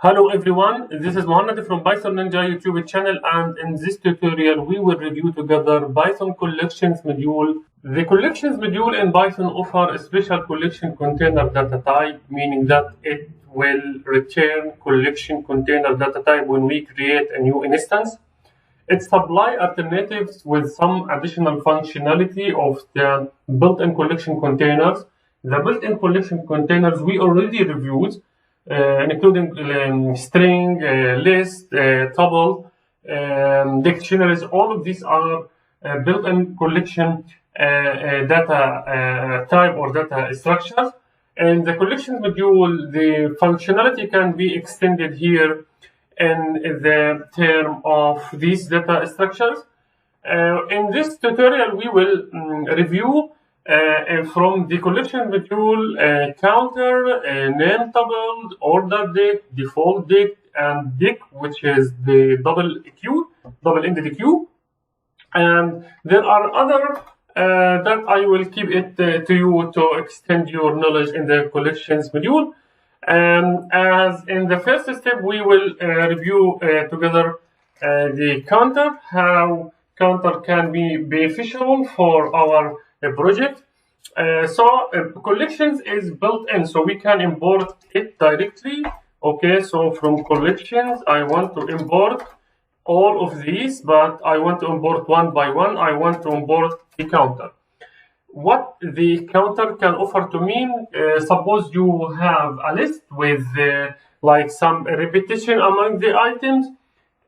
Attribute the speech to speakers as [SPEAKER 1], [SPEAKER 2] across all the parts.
[SPEAKER 1] Hello everyone, this is Mohammed from Python Ninja YouTube channel, and in this tutorial we will review together Python collections module. The collections module in Python offer a special collection container data type, meaning that it will return collection container data type when we create a new instance. It supplies alternatives with some additional functionality of the built-in collection containers. The built-in collection containers we already reviewed, including string, list, tuple, dictionaries. All of these are built-in collection data type or data structures. In the collections module, the functionality can be extended here in the term of these data structures. In this tutorial, we will review from the collection module counter, namedtuple, OrderedDict, defaultDict, and dict, which is the double-ended queue. And there are other that I will keep it to you to extend your knowledge in the collections module. As in the first step, we will review together the counter, how counter can be beneficial for our project. Collections is built in, so we can import it directly. Okay, so from collections, I want to import all of these, but I want to import one by one. I want to import the counter. What the counter can offer to me, suppose you have a list with like some repetition among the items,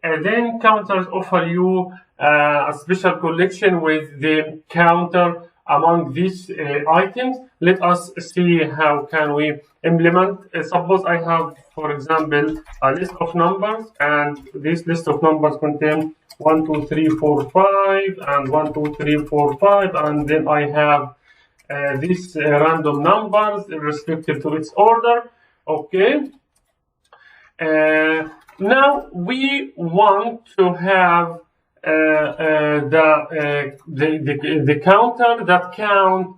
[SPEAKER 1] then counters offer you a special collection with the counter among these items. Let us see how can we implement. Suppose I have, for example, a list of numbers, and this list of numbers contain 1, 2, 3, 4, 5, and 1, 2, 3, 4, 5, and then I have these random numbers respective to its order. Okay. Now we want to have the counter that count,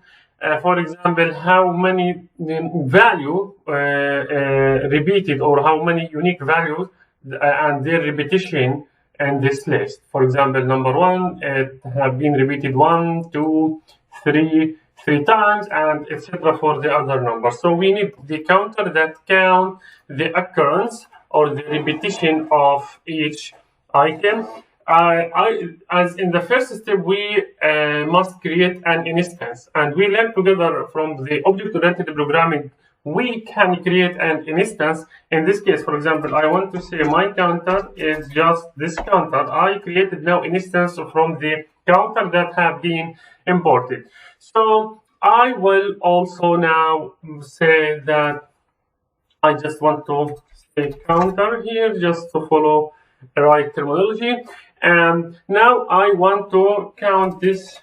[SPEAKER 1] for example, how many value repeated, or how many unique values and their repetition in this list. For example, number 1, it have been repeated 1, 2, 3 times, and etc. for the other numbers. So we need the counter that count the occurrence or the repetition of each item. As in the first step, we must create an instance, and we learn together from the object-oriented programming. We can create an instance. In this case, for example, I want to say my counter is just this counter. I created now an instance from the counter that have been imported. So I will also now say that I just want to say counter here, just to follow the right terminology. And now I want to count this,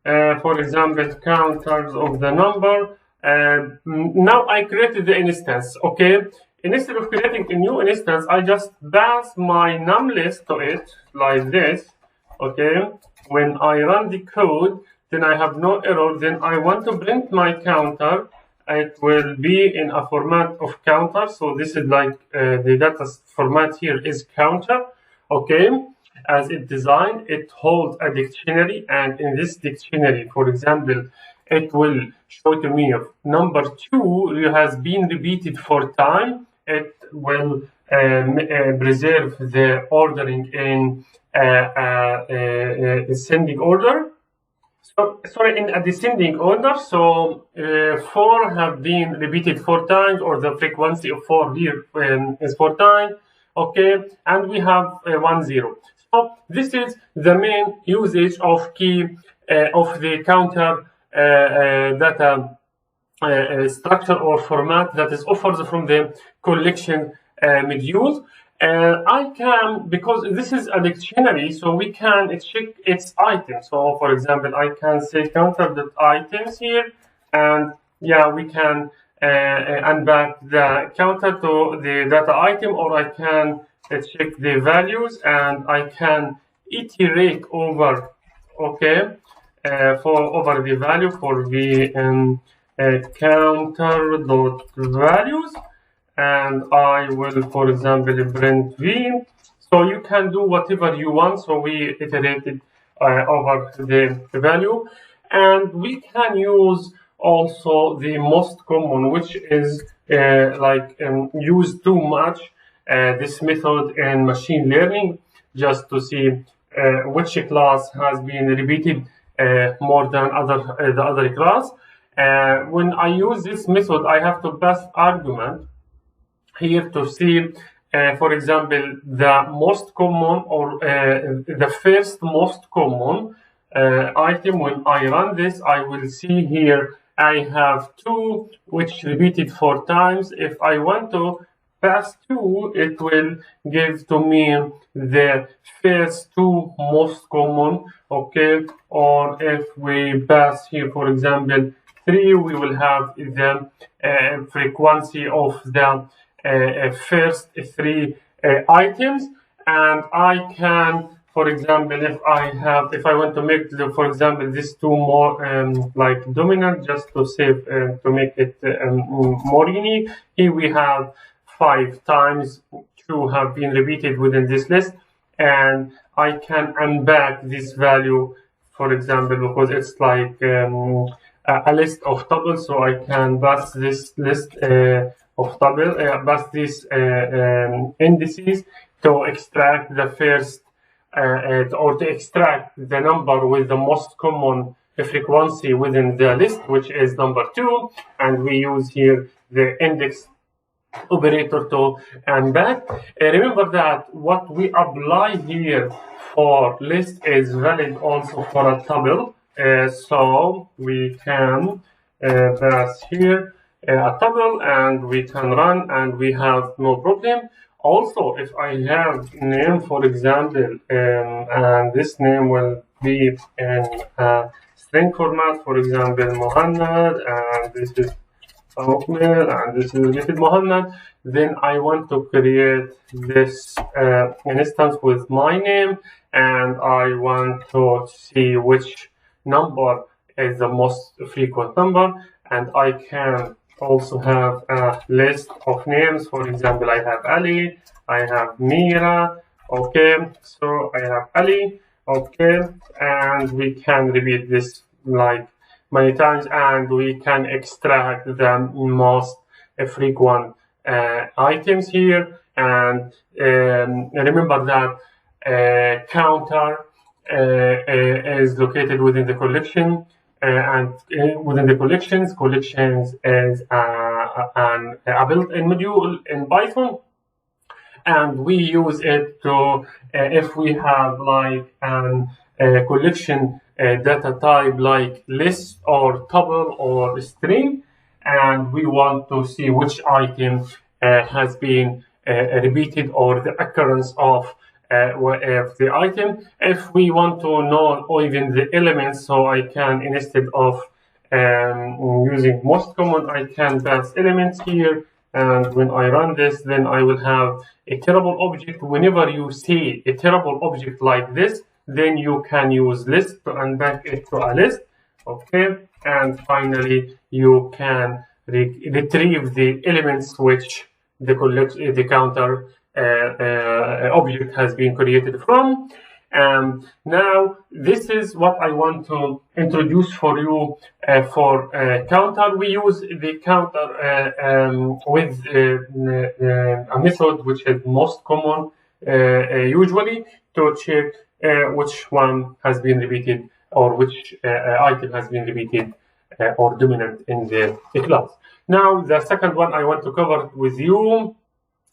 [SPEAKER 1] for example, counters of the number. Now I created the instance. Okay, instead of creating a new instance, I just pass my num list to it like this. Okay, when I run the code, then I have no error. Then I want to print my counter. It will be in a format of counter. So this is like the data format here is counter. Okay, as it designed, it holds a dictionary, and in this dictionary, for example, it will show to me if number 2 has been repeated 4 times. It will preserve the ordering in ascending order. In a descending order. So 4 have been repeated 4 times, or the frequency of 4 here is 4 times. Okay, and we have 1, 0. So this is the main usage of key of the counter data structure or format that is offered from the collection module. I can, because this is a dictionary, so we can check its items. So for example, I can say counter.items here, and yeah, we can unpack the counter to the data item, or I can check the values, and I can iterate over, okay, over the value for the counter.values. and I will, for example, print v. So you can do whatever you want. So we iterated over the value, and we can use also the most common, which is used too much this method in machine learning, just to see which class has been repeated more than the other class. When I use this method, I have to pass argument here to see, for example, the most common or the first most common item. When I run this, I will see here I have 2, which repeated 4 times. If I want to pass 2, it will give to me the first 2 most common, okay? Or if we pass here, for example, 3, we will have the frequency of the first 3 items. And I can, for example, if I want to make for example these 2 more dominant, just to save to make it more unique, here we have 5 times 2 have been repeated within this list, and I can unpack this value, for example, because it's like a list of tuples. So I can pass this list of tuple, pass these indices to extract the first or to extract the number with the most common frequency within the list, which is number 2, and we use here the index operator to unpack. Remember that what we apply here for list is valid also for a tuple. So we can pass here a tuple, and we can run, and we have no problem. Also, if I have name, for example, and this name will be in string format, for example, Mohammed, and this is Ahmed, and this is related Mohammed, then I want to create this instance with my name, and I want to see which number is the most frequent number, and I can also have a list of names. For example, I have Ali, I have Mira, okay, so I have Ali, okay, and we can repeat this like many times, and we can extract the most frequent items here. And remember that counter is located within the collection, and within the collections is a built-in module in Python, and we use it to if we have like a collection data type like list or tuple or string, and we want to see which item has been repeated, or the occurrence of the item. If we want to know or even the elements, so I can, instead of using most common, I can pass elements here, and when I run this, then I will have a terrible object. Whenever you see a terrible object like this, then you can use list to unpack it to a list, okay? And finally, you can retrieve the elements which the counter object has been created from. And now this is what I want to introduce for you for counter. We use the counter with a method which is most common usually to check which one has been repeated, or which item has been repeated or dominant in the class. Now the second one I want to cover with you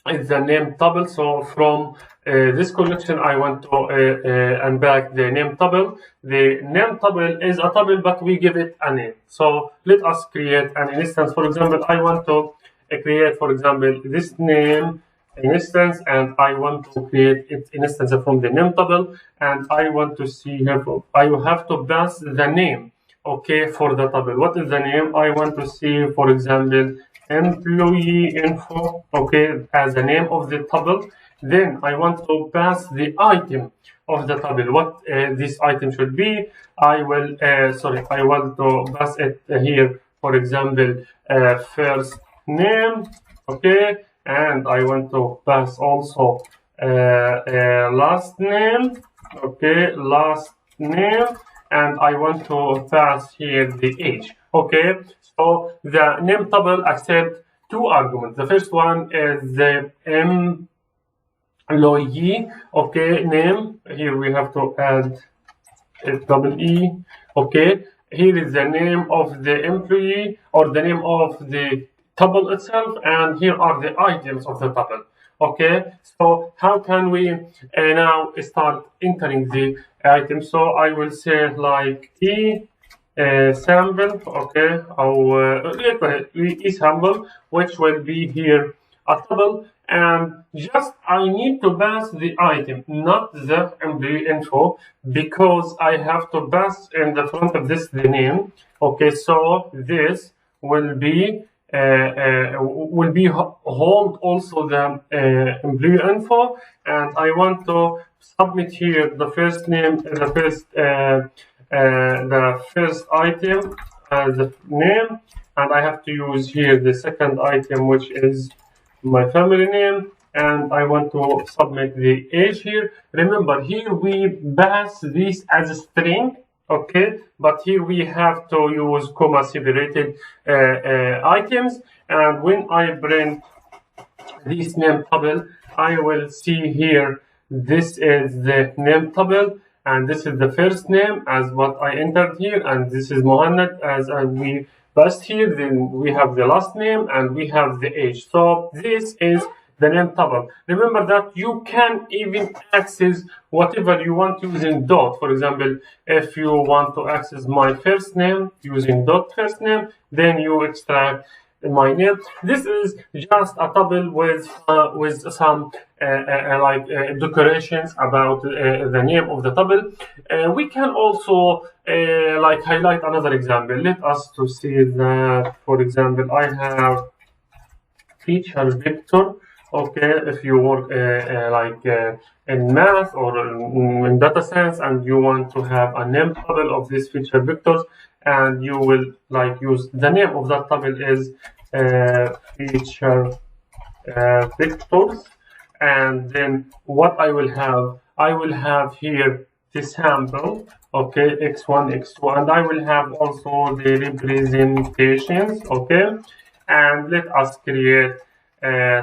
[SPEAKER 1] is the name tuple. So from this collection, I want to unpack the name tuple. The name tuple is a tuple, but we give it a name. So let us create an instance. For example, I want to create, for example, this name instance, and I want to create its instance from the name tuple, and I want to see here. I will have to pass the name, okay, for the tuple. What is the name? I want to see, for example, employee info, okay, as the name of the tuple. Then I want to pass the item of the tuple, what this item should be. I want to pass it here, for example, first name, okay, and I want to pass also last name. Okay, last name, and I want to pass here the age. Okay, so the name tuple accepts two arguments. The first one is the employee, okay, name. Here we have to add a double E. Okay, here is the name of the employee or the name of the tuple itself, and here are the items of the tuple. Okay, so how can we now start entering the items? So I will say like sample, okay, or sample, which will be here a tuple, and just I need to pass the item, not the employee info, because I have to pass in the front of this the name. Okay, so this will be hold also the employee info, and I want to submit here the first name, the first item as the name, and I have to use here the second item, which is my family name, and I want to submit the age here. Remember, here we pass this as a string, okay, but here we have to use comma separated items, and when I print this name tuple, I will see here this is the name tuple, and this is the first name as what I entered here, and this is Mohammed as we passed here. Then we have the last name and we have the age. So this is the name tuple. Remember that you can even access whatever you want using dot. For example, if you want to access my first name using dot first name, then you extract my name. This is just a tuple with some decorations about the name of the tuple. We can also like highlight another example. Let us to see that, for example, I have feature vector. Okay, if you work in math or in data science, and you want to have a name tuple of these feature vectors, and you will like use the name of that tuple is feature vectors, and then what I will have here the sample, okay, x1 x2, and I will have also the representations, okay, and let us create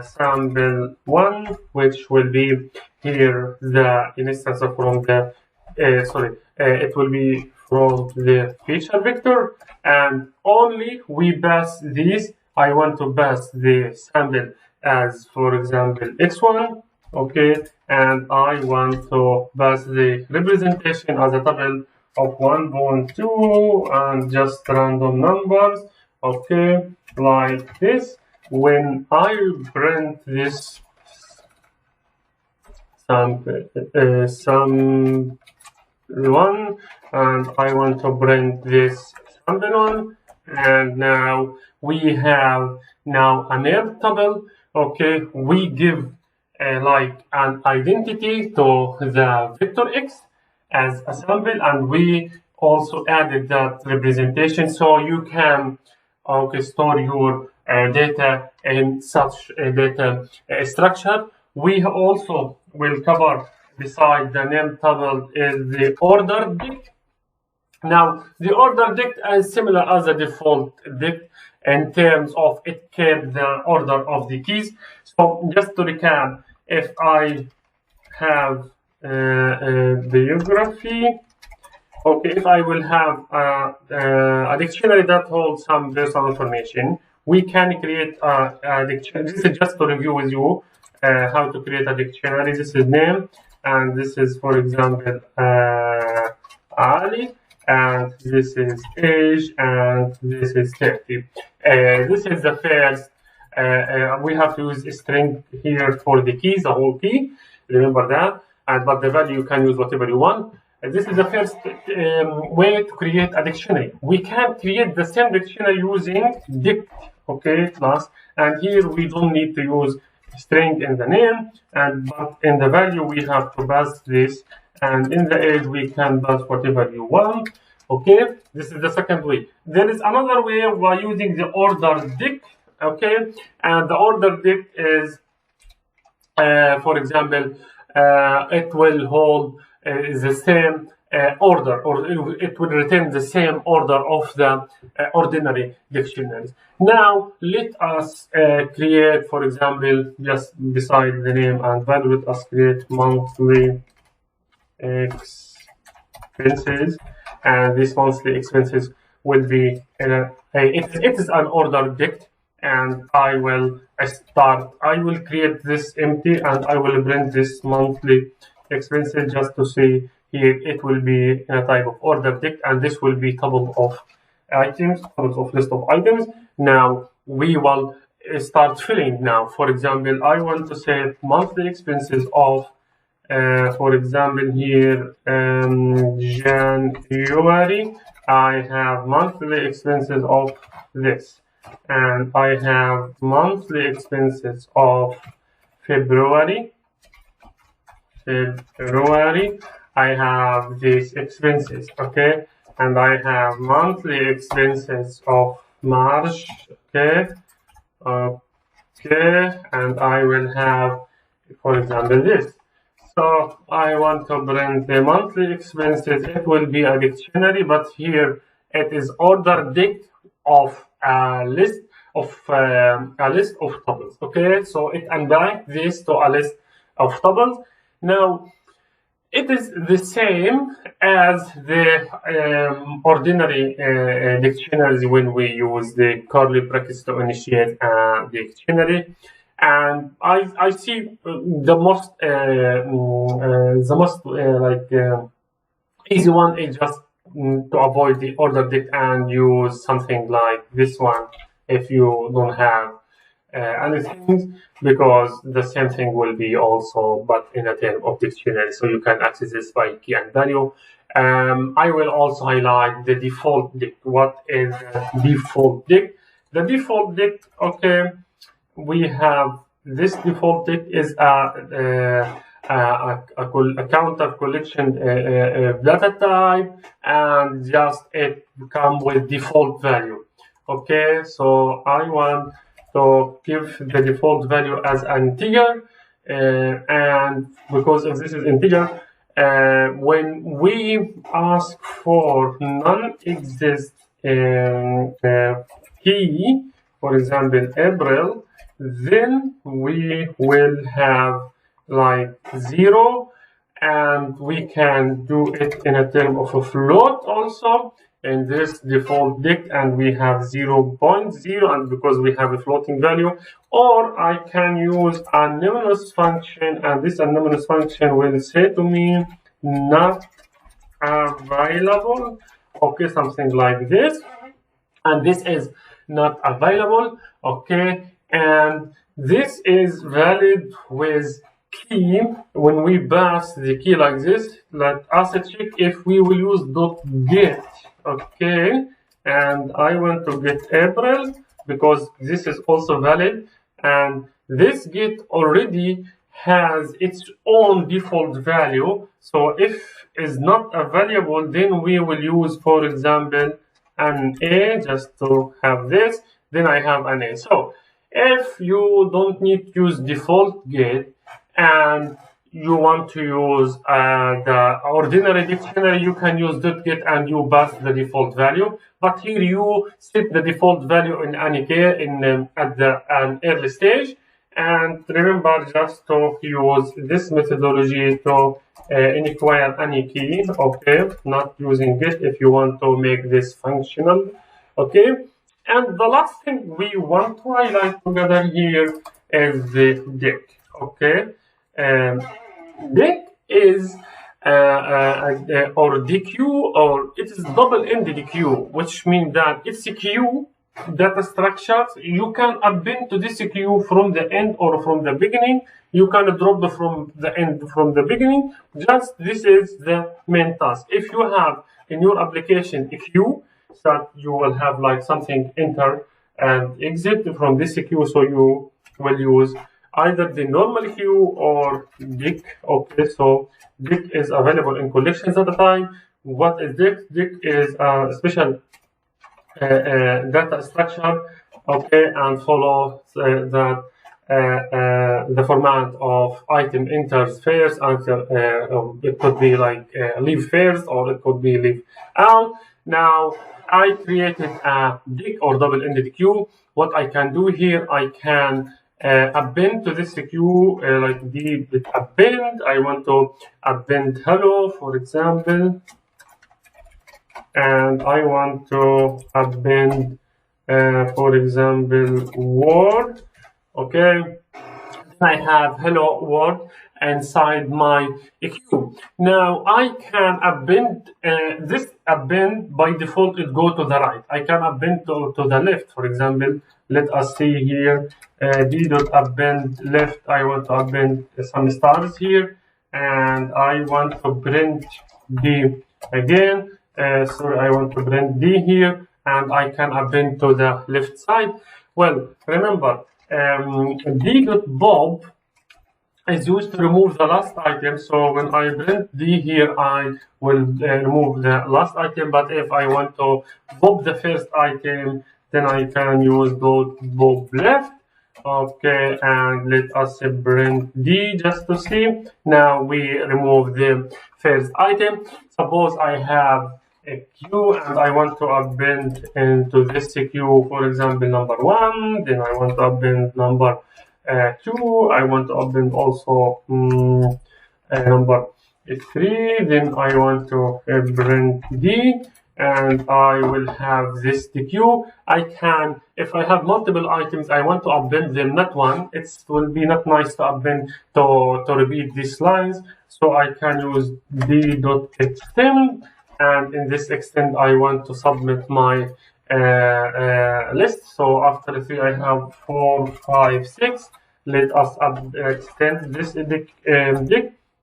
[SPEAKER 1] sample 1, which will be here the instance from the it will be from the feature vector, and only we pass these. I want to pass the sample as, for example, x1, okay, and I want to pass the representation as a tuple of 1.2 and just random numbers, okay, like this. When I print this sample one, and I want to print this sample one, and now we have now a name tuple. Okay, we give like an identity to the vector x as a sample, and we also added that representation, so you can store your data in such a data structure. We also will cover, beside the name tuple, is the OrderedDict. Now, the OrderedDict is similar as the default dict in terms of it keeps the order of the keys. So just to recap, if I have biography, okay, if I will have a dictionary that holds some personal information, we can create a dictionary. This is just to review with you how to create a dictionary. This is name, and this is, for example, Ali, and this is age, and this is 30. This is the first. We have to use a string here for the keys, the whole key. Remember that. But the value you can use whatever you want. This is the first way to create a dictionary. We can create the same dictionary using dict, okay, class. And here we don't need to use string in the name, but in the value we have to pass this, and in the age we can pass whatever you want. Okay, this is the second way. There is another way by using the OrderedDict, Okay, and the OrderedDict is, for example, it will hold the same order, or it will retain the same order of the ordinary dictionaries. Now, let us create, for example, just beside the name and value, let us create monthly expenses, and these monthly expenses will be it is an OrderedDict, and I will create this empty, and I will print this monthly expenses just to see here. It will be in a type of OrderedDict, and this will be table of items, tables of list of items. Now we will start filling. Now, for example, I want to say monthly expenses of for example, here January, I have monthly expenses of this, and I have monthly expenses of February. I have these expenses, okay, and I have monthly expenses of March, okay, and I will have, for example, this. So I want to print the monthly expenses. It will be a dictionary, but here it is OrderedDict of a list of tuples. Okay, so it unbinds this to a list of tuples. Now it is the same as the ordinary dictionaries when we use the curly brackets to initiate a dictionary. And I see the most easy one is just to avoid the OrderedDict and use something like this one if you don't have anything, because the same thing will be also but in a term of dictionary, so you can access this by key and value. I will also highlight the default dict. What is the default dict? The default dict, okay, we have this default dict is a counter collection data type, and just it come with default value. Okay, so I want to give the default value as an integer, and because if this is integer, when we ask for non-exist key, for example April, then we will have like 0, and we can do it in a term of a float also in this default dict, and we have 0.0, and because we have a floating value. Or I can use a numerous function, and this numerous function will say to me not available, okay, something like this, and this is not available, okay, and this is valid with key. When we pass the key like this, let us check if we will use .get, okay, and I want to get April because this is also valid, and this get already has its own default value, so if is not available, then we will use, for example, an A just to have this, then I have an A. So if you don't need to use default get and you want to use the ordinary dictionary, you can use .get and you pass the default value. But here you set the default value in any case at an early stage. And remember just to use this methodology to inquire any key, okay, not using get if you want to make this functional, okay. And the last thing we want to highlight together here is the dict, okay. Dict is or DQ, or it is double-ended queue, which means that it's a queue data structures. You can append to this queue from the end or from the beginning. You can drop from the end from the beginning. Just this is the main task. If you have in your application a queue, that you will have like something enter and exit from this queue, so you will use either the normal queue or dict, okay. So dict is available in collections at a time. What is dict? Dict is a special data structure okay, and follow that the format of item enters first, answer it could be like leave first, or it could be leave out. Now I created a dict or double-ended queue. What I can do here, I can append to this queue like the append. I want to append hello, for example, and I want to append for example word. Okay, I have hello world inside my queue. Now I can append this append by default it go to the right. I can append to the left. For example, let us see here d dot append left. I want to append some stars here, and I want to print d again. Sorry, I want to print d here, and I can append to the left side. Well, remember, d.bob is used to remove the last item. So when I print d here, I will remove the last item. But if I want to bob the first item, then I can use .bob left. Okay, and let us print d just to see. Now we remove the first item. Suppose I have a queue and I want to append into this queue, for example, number 1, then I want to append number 2, I want to append also number 3, then I want to print d, and I will have this queue. I can, if I have multiple items, I want to append them, not one. It will be not nice to append to repeat these lines, so I can use d.extend. And in this extend, I want to submit my list. So after 3, I have 4, 5, 6. Let us extend this dict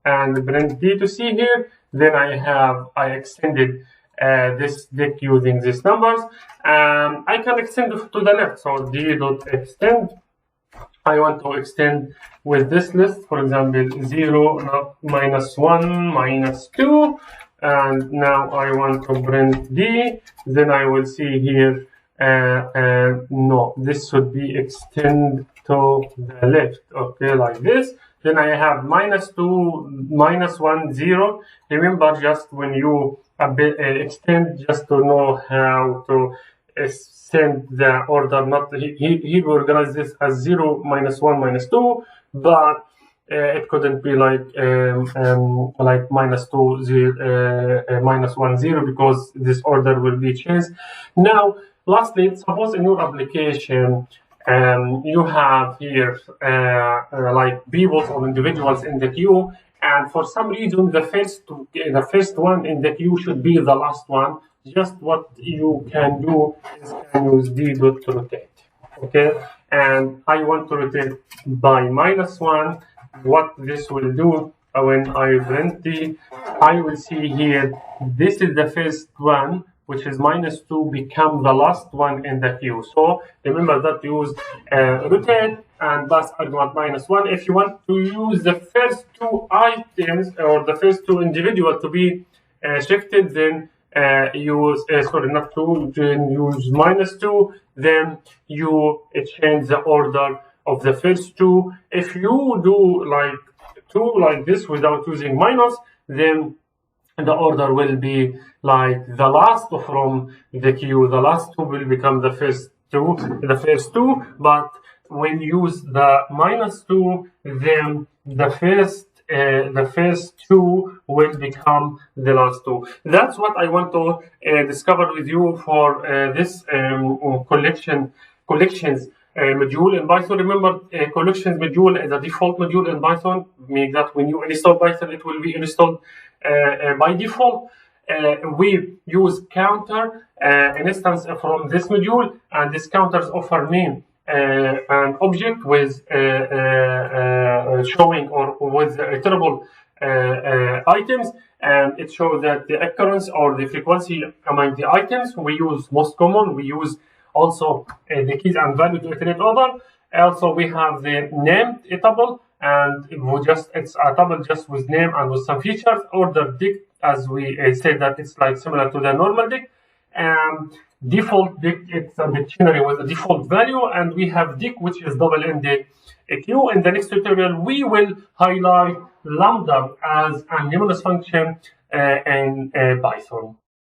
[SPEAKER 1] and print d to c here. Then I extended this dict using these numbers. I can extend to the left. So d.extend. I want to extend with this list, for example, 0, minus 1, minus 2. And now I want to print d, then I will see here, no, this should be extend to the left, okay, like this. Then I have minus 2, minus 1, 0. Remember, just when you extend, just to know how to send the order, not he organize this as 0, minus 1, minus 2, but it couldn't be like minus 2, 0, minus 1, 0, because this order will be changed. Now, lastly, suppose in your application you have here like people or individuals in the queue, and for some reason the first one in the queue should be the last one. Just what you can do is use d.rotate. Okay, and I want to rotate by minus 1. What this will do when I print d, I will see here, this is the first one, which is minus 2, become the last one in the queue. So remember that use rotate and last argument minus 1. If you want to use the first 2 items or the first 2 individuals to be shifted, then use sorry, not 2, then use minus 2. Then you change the order of the first 2. If you do like 2 like this without using minus, then the order will be like the last from the queue. The last 2 will become the first 2. But when you use the minus 2, then the first 2 will become the last 2. That's what I want to discover with you for this collections module in Python. Remember, collections module is a default module in Python, meaning that when you install Python, it will be installed by default. We use counter an instance from this module, and this counters offer me an object with showing or with returable items, and it shows that the occurrence or the frequency among the items. We use most common. We use also the keys and value to iterate over. Also, we have the named tuple, and it's a tuple just with name and with some features. OrderedDict, as we said, that it's like similar to the normal dict. default dict, it's a dictionary with a default value, and we have dict, which is double-ended queue. In the next tutorial, we will highlight lambda as a numerous function in Python.